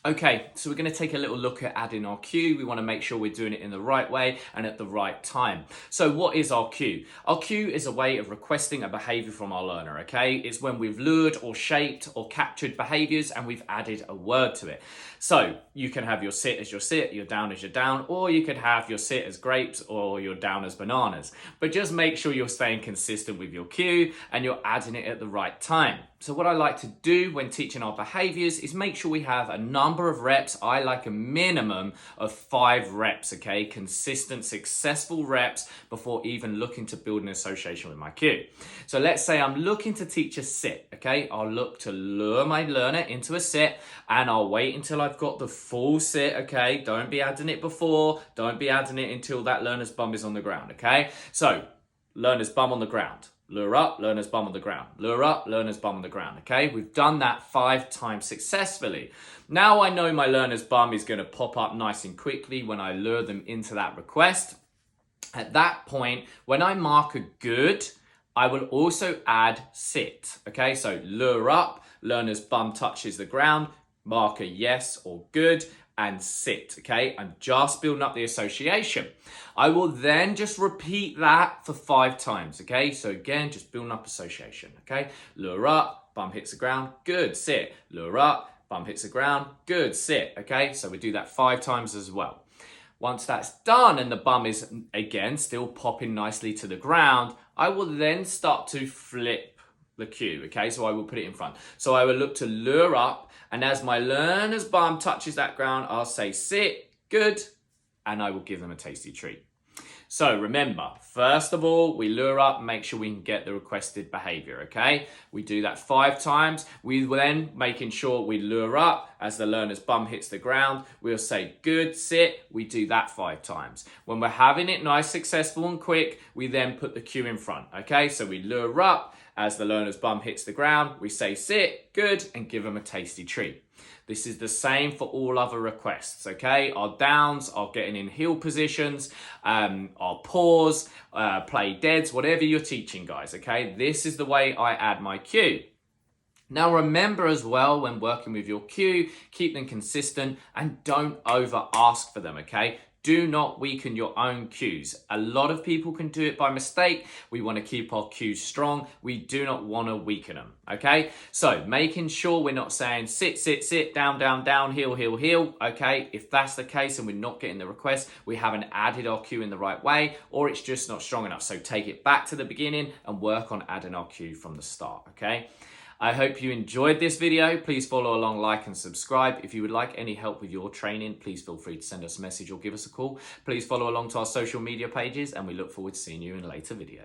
Okay, so we're going to take a little look at adding our cue. We want to make sure we're doing it in the right way and at the right time. So what is our cue? Our cue is a way of requesting a behavior from our learner, okay? It's when we've lured or shaped or captured behaviors and we've added a word to it. So you can have your sit as your sit, your down as your down, or you could have your sit as grapes or your down as bananas. But just make sure you're staying consistent with your cue and you're adding it at the right time. So what I like to do when teaching our behaviors is make sure we have a number of reps. I like a minimum of 5 reps, okay? Consistent, successful reps before even looking to build an association with my cue. So let's say I'm looking to teach a sit, okay? I'll look to lure my learner into a sit and I'll wait until I've got the full sit, okay? Don't be adding it before. Don't be adding it until that learner's bum is on the ground, okay? So learner's bum on the ground. Lure up, learner's bum on the ground. Lure up, learner's bum on the ground, okay? We've done that 5 times successfully. Now I know my learner's bum is going to pop up nice and quickly when I lure them into that request. At that point, when I mark a good, I will also add sit, okay? So lure up, learner's bum touches the ground, mark a yes or good, and sit, okay? I'm just building up the association. I will then just repeat that for 5 times, okay? So again, just building up association, okay? Lure up, bum hits the ground, good, sit. Lure up, bum hits the ground, good, sit, okay? So we do that 5 times as well. Once that's done and the bum is, again, still popping nicely to the ground, I will then start to flip the cue, okay? So I will put it in front. So I will look to lure up, and as my learner's bum touches that ground, I'll say sit, good, and I will give them a tasty treat. So remember, first of all, we lure up, make sure we can get the requested behavior, okay? We do that 5 times. We then, making sure we lure up as the learner's bum hits the ground, we'll say good, sit, we do that 5 times. When we're having it nice, successful and quick, we then put the cue in front, okay? So we lure up, as the learner's bum hits the ground, we say sit, good, and give them a tasty treat. This is the same for all other requests, okay? Our downs, our getting in heel positions, our pause, play deads, whatever you're teaching, guys, okay? This is the way I add my cue. Now remember as well, when working with your cue, keep them consistent and don't over ask for them, okay? Do not weaken your own cues. A lot of people can do it by mistake. We want to keep our cues strong. We do not want to weaken them, okay? So making sure we're not saying sit, sit, sit, down, down, down, heel, heel, heel, okay? If that's the case and we're not getting the request, we haven't added our cue in the right way, or it's just not strong enough. So take it back to the beginning and work on adding our cue from the start, okay? I hope you enjoyed this video. Please follow along, like and subscribe. If you would like any help with your training, please feel free to send us a message or give us a call. Please follow along to our social media pages and we look forward to seeing you in a later video.